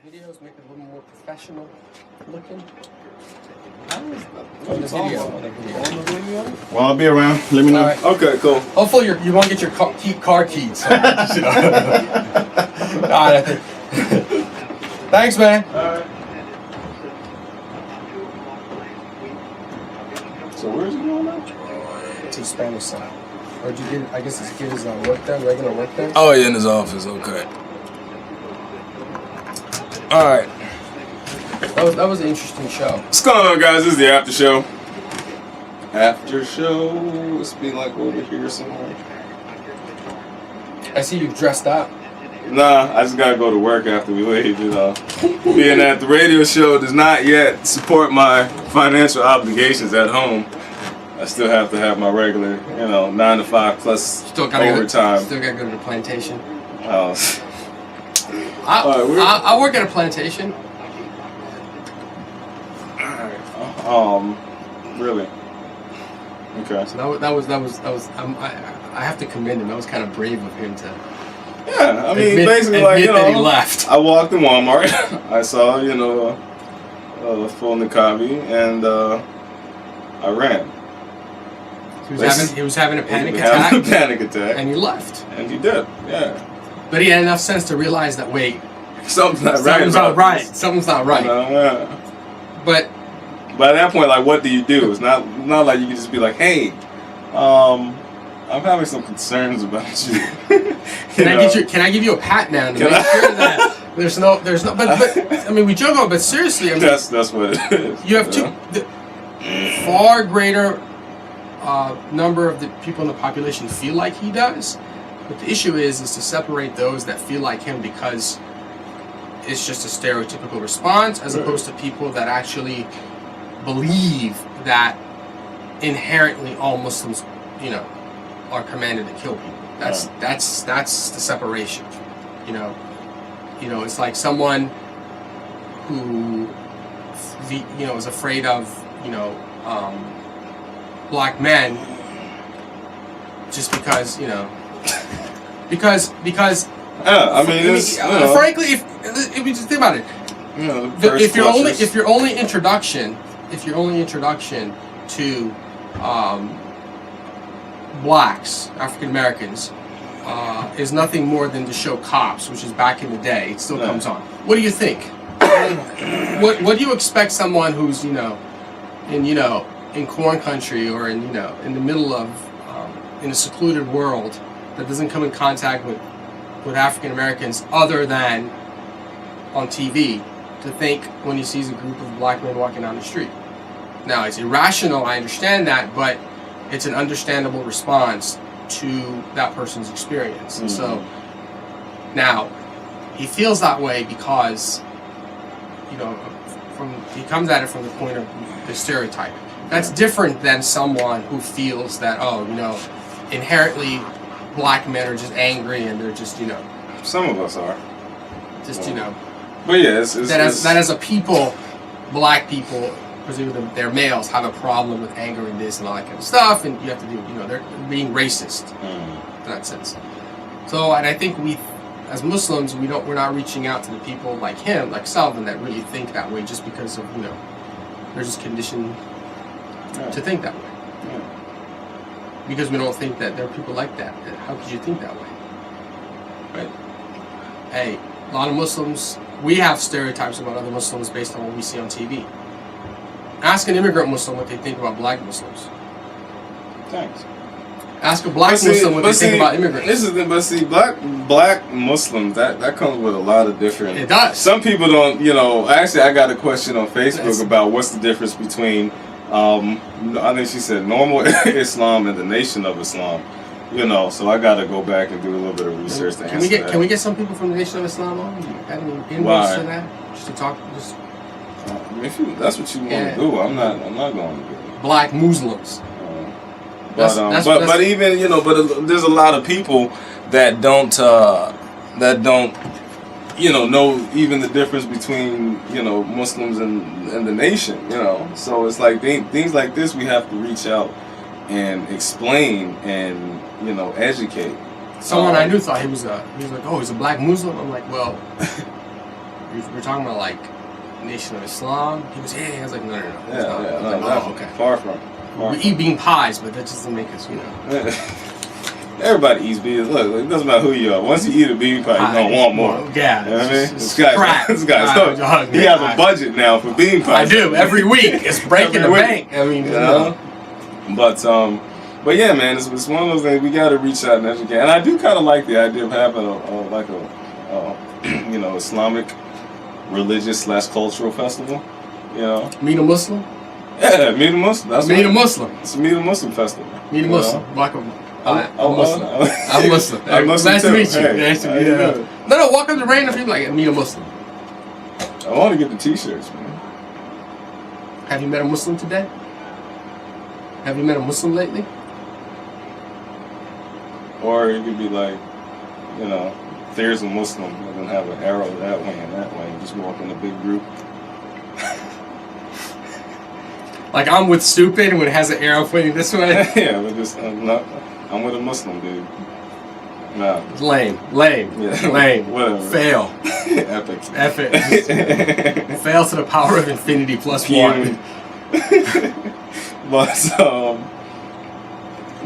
videos, make it a little more professional looking. On the video. Well, I'll be around. Let me know. Right. Okay, cool. Hopefully you won't get your car keys. So Alright, I think. Thanks, man. Alright. So where is he going now? To the Spanish side. Or did you get, I guess, get his work done, regular work done? Oh, yeah, in his office. Okay. All right. That was an interesting show. What's going on, guys? This is the after show. After show. Let's be like over here somewhere. I see you've dressed up. Nah, I just gotta go to work after we leave. You know, being at the radio show does not yet support my financial obligations at home. I still have to have my regular, 9 to 5 plus Still gotta overtime. Still gotta go to the plantation. I I work at a plantation. Really? Okay. So that was. I have to commend him. That was kind of brave of him to. Yeah, I mean, admit basically, that he left. I walked in Walmart. I saw, a full Nikabi, and I ran. He was having a panic attack. And he left. And he did, yeah. But he had enough sense to realize that something's not right. Something's not right. Yeah. But at that point, like, what do you do? It's not like you can just be like, hey, I'm having some concerns about you. Can I give you a pat now to make sure that there's no but I mean we joke about it, but seriously, I mean that's what it is. You have far greater number of the people in the population feel like he does. But the issue is to separate those that feel like him because it's just a stereotypical response, as opposed to people that actually believe that inherently all Muslims, are commanded to kill people. That's the separation. It's like someone who is afraid of black men just because frankly, if you just think about it, if your only introduction to blacks, African Americans, is nothing more than to show cops, which is back in the day, it still comes on. What do you think? What do you expect someone who's in corn country or in the middle of in a secluded world that doesn't come in contact with African Americans other than on TV to think when he sees a group of black men walking down the street? Now, it's irrational, I understand that, but it's an understandable response to that person's experience. And so now he feels that way because he comes at it from the point of the stereotype. That's different than someone who feels that inherently black men are just angry and they're just some of us are just but yeah, it's that as a people, black people, presumably they're males, have a problem with anger and this and all that kind of stuff, and you have to do they're being racist in that sense. So, and I think we as Muslims we're not reaching out to the people like him, like Salvin, that really think that way just because of they're just conditioned to think that way. Because we don't think that there are people like that. How could you think that way? Right? Hey, a lot of Muslims, we have stereotypes about other Muslims based on what we see on TV. Ask an immigrant Muslim what they think about black Muslims. Thanks. Ask a black Muslim what they think about immigrants. Black Muslims, that comes with a lot of different... It does. Some people don't, actually I got a question on Facebook about what's the difference between, I think she said normal Islam and the Nation of Islam. So I got to go back and do a little bit of research to answer that. Can we get some people from the Nation of Islam on? Have any inroads to that? Just to talk, if that's what you want to do, I'm not going to do it. Black Muslims. But even there's a lot of people that don't know even the difference between Muslims and the nation. So it's like things like this we have to reach out and explain and educate. Someone I knew thought he was like, oh, he's a black Muslim. I'm like, well, we're talking about like Nation of Islam. He was, I was like, no. It's not. Yeah, I was no, like, oh, okay. Far from. We eat bean pies, but that doesn't make us, Everybody eats beans. Look, it doesn't matter who you are. Once you eat a bean pie, you're gonna want more. Yeah. You know what I mean? It's This guy's he has a budget now for bean pies. I do every week. It's breaking the bank. I mean, But yeah, man, it's one of those things we got to reach out and educate. And I do kind of like the idea of having a Islamic religious / cultural festival. Meet a Muslim. Yeah, Meet a Muslim. That's Meet a Muslim. It's a Meet a Muslim festival. Meet a Muslim. Welcome. I'm Muslim. I'm Muslim. I'm Muslim nice too. to meet you. Hey, Nice to meet you. No, walk up to random people like, meet a Muslim. I want to get the T-shirts, man. Have you met a Muslim today? Have you met a Muslim lately? Or it could be like, there's a Muslim that doesn't have an arrow that way and that way, and just walk in a big group. Like I'm with stupid when it has an arrow pointing this way? Yeah, but just, I'm with a Muslim dude. Nah. Lame. Yeah. Lame. Whatever. Fail. Epic. Fail to the power of infinity plus one.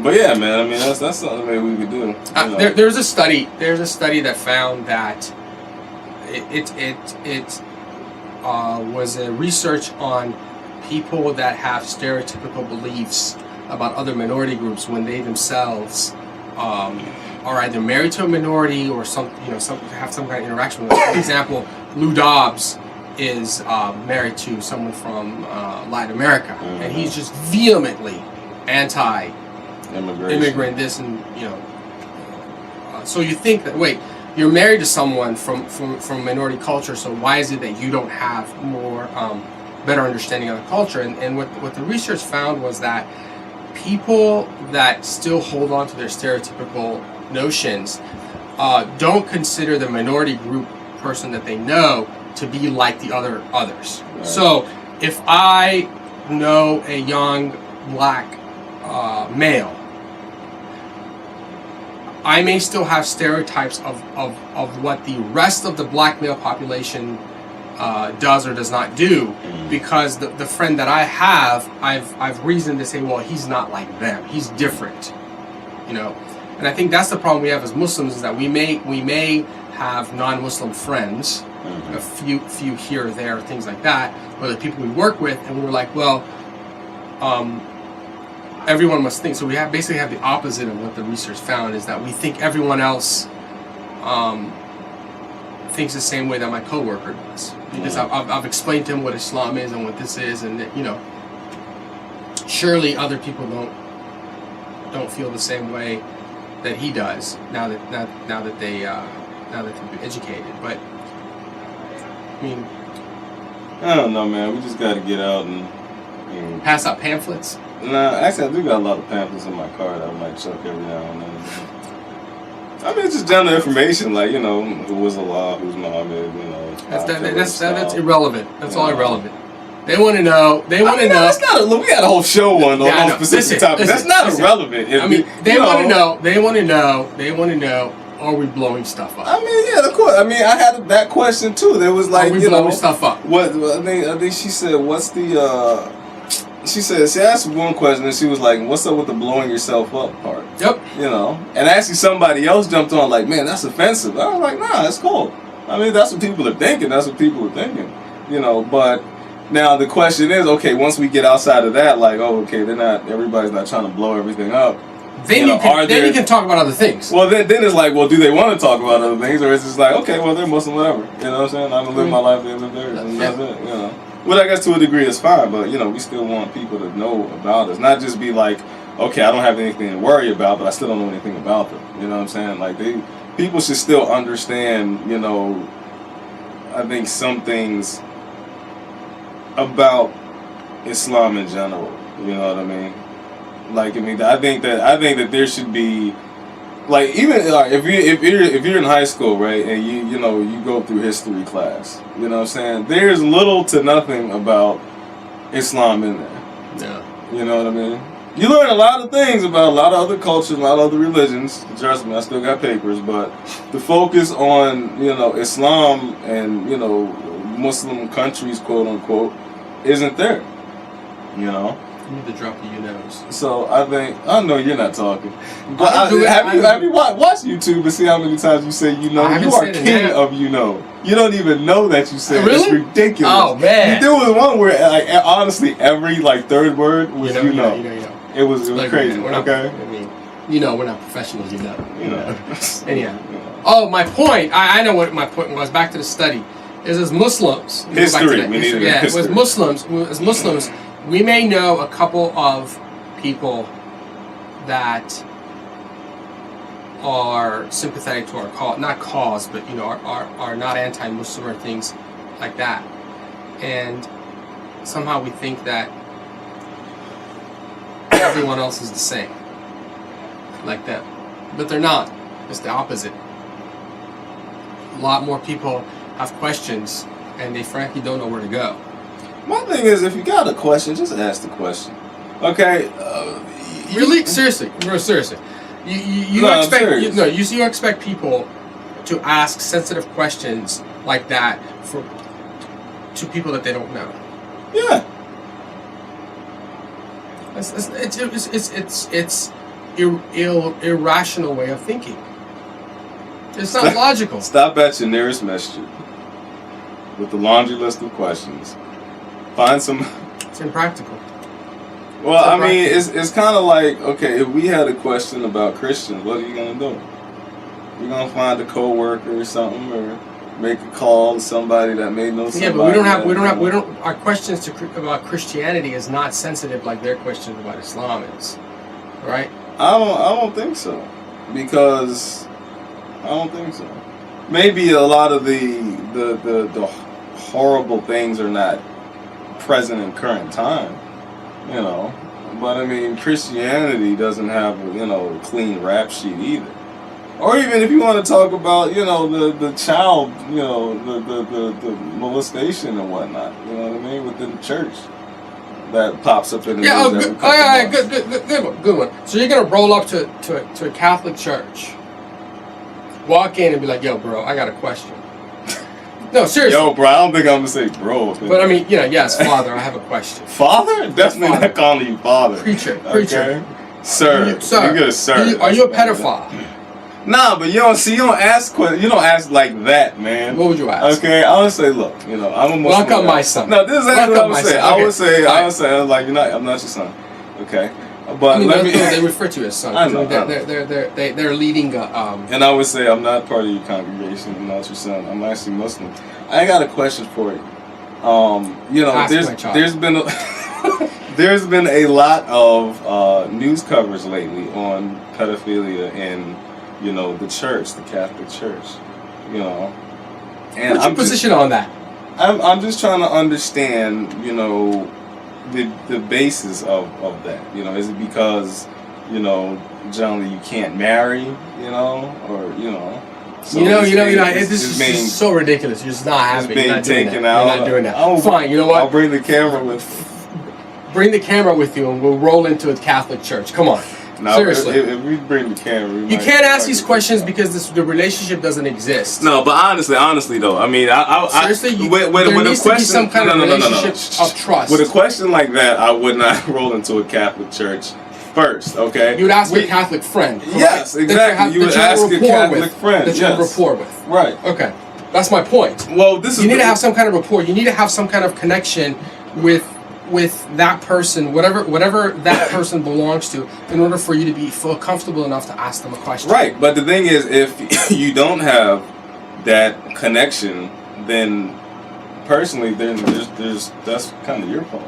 But yeah, man. I mean, that's something maybe we could do. There's a study that found that it was a research on people that have stereotypical beliefs about other minority groups when they themselves are either married to a minority or have some kind of interaction with them. For example, Lou Dobbs is married to someone from Latin America, and he's just vehemently anti-immigrant. This and so you think that you're married to someone from minority culture, so why is it that you don't have more better understanding of the culture? And what the research found was that people that still hold on to their stereotypical notions don't consider the minority group person that they know to be like the others. Right. So if I know a young black male, I may still have stereotypes of what the rest of the black male population does or does not do, because the friend that I have, I've reason to say, well, he's not like them, he's different, and I think that's the problem we have as Muslims, is that we may have non-Muslim friends, a few here or there, things like that, or the people we work with, and we're like, well, everyone must think. So we basically have the opposite of what the research found, is that we think everyone else thinks the same way that my coworker does, because I've explained to him what Islam is and what this is, and that, surely other people don't feel the same way that he does now that they've been educated. But I mean, I don't know, man. We just got to get out and pass out pamphlets. Nah, actually, I do got a lot of pamphlets in my car that I might chuck every now and then. I mean, it's just general information, like, who was Allah, who's Muhammad, That's irrelevant. That's all irrelevant. They want to know. That's not we got a whole show on those specific topics. That's not irrelevant. They want to know. Are we blowing stuff up? I mean, yeah, of course. I mean, I had that question too. There was like, are we blowing stuff up? What I think she said. What's the? She asked one question and she was like, "What's up with the blowing yourself up part?" Yep. And actually somebody else jumped on like, "Man, that's offensive." I was like, "Nah, that's cool. I mean, that's what people are thinking. But now the question is, okay, once we get outside of that, like, everybody's not trying to blow everything up. Then you can talk about other things. Well, then it's like, well, do they want to talk about other things, or is it just like, okay, well, they're Muslim, whatever. You know what I'm saying? I'm gonna live my life, they live theirs, and that's it. Well, I guess to a degree it's fine, but we still want people to know about us, not just be like, okay, I don't have anything to worry about, but I still don't know anything about them. You know what I'm saying? Like people should still understand. I think some things about Islam in general. You know what I mean? Like, I think that there should be, like, even like if you're in high school, right, and you go through history class, you know what I'm saying? There's little to nothing about Islam in there. Yeah. You know what I mean? You learn a lot of things about a lot of other cultures, a lot of other religions. Trust me, I still got papers, but the focus on Islam and Muslim countries, quote unquote, isn't there. You know. You need to drop the nose. So I know you're not talking, but have you watched YouTube and see how many times you say you know? You are king of you know. You don't even know that you said really? It's ridiculous. Oh man! There was one where like honestly every like third word was you know. It was crazy. Okay. I mean, we're not professionals. You know. Anyhow. Oh, my point. I know what my point was. Back to the study. Is as Muslims. History. We needed history. As Muslims, we may know a couple of people that are sympathetic to our cause, not cause, but are not anti-Muslim or things like that, and somehow we think that everyone else is the same, like them, but they're not. It's the opposite. A lot more people have questions, and they frankly don't know where to go. My thing is, if you got a question, just ask the question. Okay. Really, seriously. You expect people to ask sensitive questions like that to people that they don't know. Yeah. It's irrational way of thinking. It's not logical. Stop at your nearest masjid with the laundry list of questions. Find some. It's impractical. Well, I mean, it's kind of like, okay, if we had a question about Christians, what are you gonna do? You're gonna find a coworker or something, or make a call to somebody that may know somebody. Yeah, but we don't. Our questions about Christianity is not sensitive like their questions about Islam is, right? I don't think so, because I don't think so. Maybe a lot of the horrible things are not present in current time, but I mean, Christianity doesn't have a clean rap sheet either. Or even if you want to talk about the child, the molestation and whatnot, you know what I mean, within the church that pops up in the news every couple months. Good one. So you're gonna roll up to a Catholic church, walk in and be like, "Yo, bro, I got a question." No, seriously. Yo, bro, I don't think I'm gonna say bro. But I mean, yes, Father, I have a question. Father? Definitely not calling you father. Preacher. Okay? Sir. You're good, sir. Are you a pedophile? Nah, but you don't ask questions. You don't ask like that, man. What would you ask? Okay, I would say, look, I'm a Muslim. Welcome my son. No, this is exactly what I would say. Okay. I would say, I'm not your son. Okay. But they refer to you as son. I know. They're leading And I would say, I'm not part of your congregation. I'm not your son. I'm actually Muslim. I got a question for you. There's been a lot of news coverage lately on pedophilia in the church, the Catholic Church. And what's your position on that? I'm just trying to understand, the basis of that. Is it because, generally you can't marry, or So this is just so ridiculous. You're just not happy. You're not doing that. You're not doing that. Fine, you know what? I'll bring the camera with. Bring the camera with you, and we'll roll into a Catholic church. Come on. No, seriously. If we bring the camera, you can't ask these questions because the relationship doesn't exist. No, but honestly though, I mean, seriously, there needs to be some kind of relationship of trust. With a question like that, I would not roll into a Catholic church first. Okay, you would ask a Catholic friend. Correct? Yes, exactly. You would ask a Catholic friend that you have rapport with. Right. Okay, that's my point. Well, you need to have some kind of rapport. You need to have some kind of connection with that person, whatever that person belongs to, in order for you to feel comfortable enough to ask them a question. Right, but the thing is, if you don't have that connection, then personally, that's kind of your fault.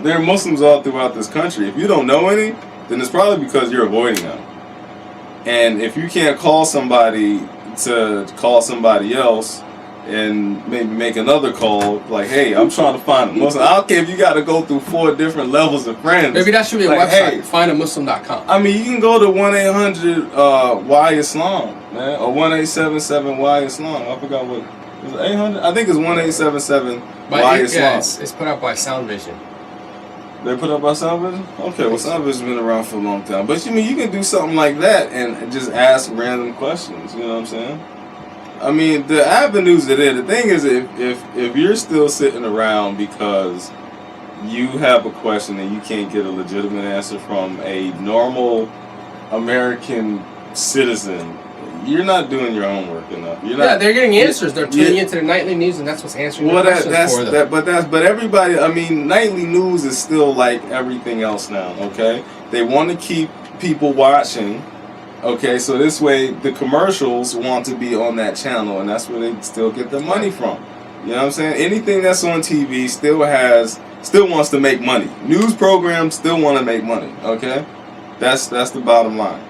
There are Muslims all throughout this country. If you don't know any, then it's probably because you're avoiding them. And if you can't call somebody to call somebody else, and maybe make another call, like, hey, I'm trying to find a Muslim. I don't care if you got to go through 4 different levels of friends. Maybe that should be a website, hey, findamuslim.com. I mean, you can go to 1-800-WHY-ISLAM, man, or 1-877-WHY-ISLAM. I forgot what, is it 800? I think it's 1-877-WHY-ISLAM. Yeah, it's put out by Sound Vision. They put up by Sound Vision? Okay, well, Sound Vision's been around for a long time. But, you can do something like that and just ask random questions, you know what I'm saying? I mean, the avenues are there. The thing is, if you're still sitting around because you have a question and you can't get a legitimate answer from a normal American citizen, you're not doing your homework enough. You're not. They're getting answers. They're tuning into their nightly news, and that's what's answering the questions for them. But everybody. I mean, nightly news is still like everything else now. Okay, they want to keep people watching. Okay, so this way the commercials want to be on that channel, and that's where they still get their money from. You know what I'm saying? Anything that's on TV still wants to make money. News programs still want to make money. Okay, that's the bottom line.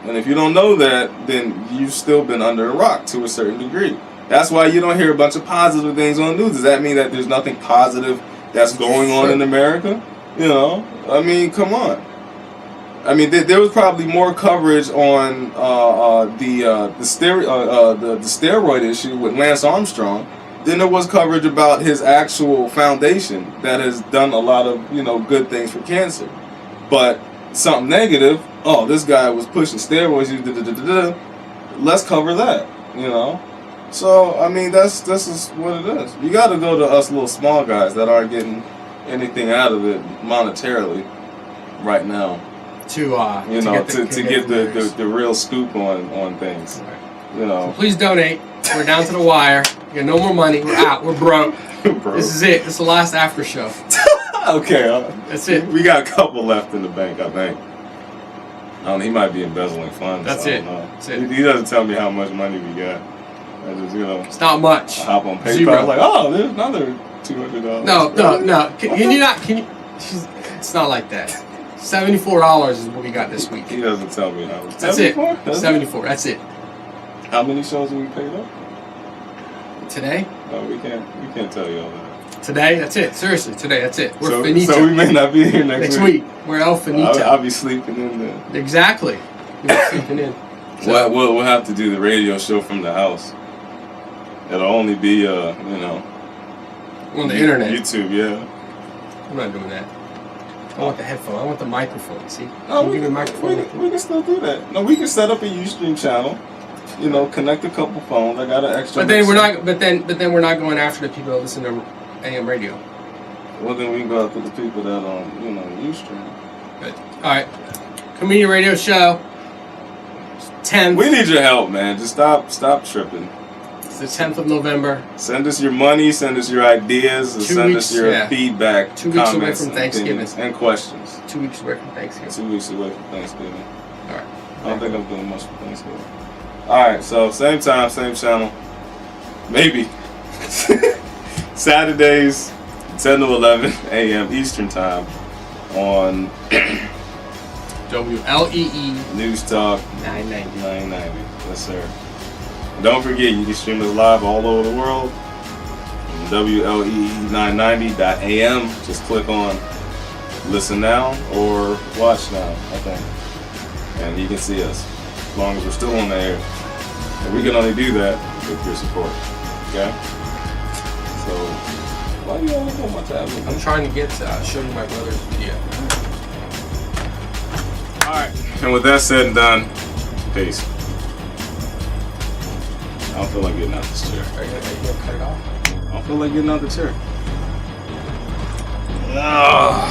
And if you don't know that, then you've still been under a rock to a certain degree. That's why you don't hear a bunch of positive things on the news. Does that mean that there's nothing positive that's going on in America? You know, I mean, come on. I mean, there was probably more coverage on the steroid issue with Lance Armstrong than there was coverage about his actual foundation that has done a lot of, you know, good things for cancer. But something negative, oh, this guy was pushing steroids, let's cover that, you know. So I mean, this is what it is. You got to go to us little small guys that aren't getting anything out of it monetarily right now. To get the real scoop on things. Right. You know. So please donate. We're down to the wire. We got no more money. We're out. We're broke. This is it. This is the last after show. Okay. That's it. We got a couple left in the bank, I think. I don't know, he might be embezzling funds. That's it. That's it. He doesn't tell me how much money we got. I just, you know. It's not much. I hop on PayPal. I was like, oh, there's another $200. No. Can you not? It's not like that. $74 is what we got this week. He doesn't tell me how much. That's it. 74. That's it. How many shows have we paid up? Today? No, we can't tell you all that. Today? That's it. Seriously, today. That's it. We're finito. So we may not be here next week. We're el finito. I'll be sleeping in there. Exactly. We'll be sleeping in. So, we'll have to do the radio show from the house. It'll only be, you know, on the internet. YouTube, yeah. I'm not doing that. I want the headphone. I want the microphone. See? Oh, we can still do that. No, we can set up a Ustream channel. You know, connect a couple phones. I got an extra. But then we're not. But then we're not going after the people that listen to AM radio. Well, then we can go after the people that Ustream. Good. All right. Community Radio Show. 10th. We need your help, man. Just stop tripping. It's the 10th of November. Send us your money. Send us your ideas. Send us your feedback. 2 weeks away from Thanksgiving. And questions. 2 weeks away from Thanksgiving. 2 weeks away from Thanksgiving. All right. I don't think I'm doing much for Thanksgiving. Alright, so same time, same channel. Maybe. Saturdays, 10 to 11 a.m. Eastern Time on WLEE News Talk 990. Yes, sir. And don't forget, you can stream us live all over the world on WLEE990.am. Just click on Listen Now or Watch Now, I think. And you can see us. As long as we're still on the air. And we can only do that with your support. Okay? So, why do you always want my tablet? I'm trying to get show you my brother's video. Alright. And with that said and done, peace. I don't feel like getting out this chair. Are you gonna cut it off? I don't feel like getting out the chair. Oh.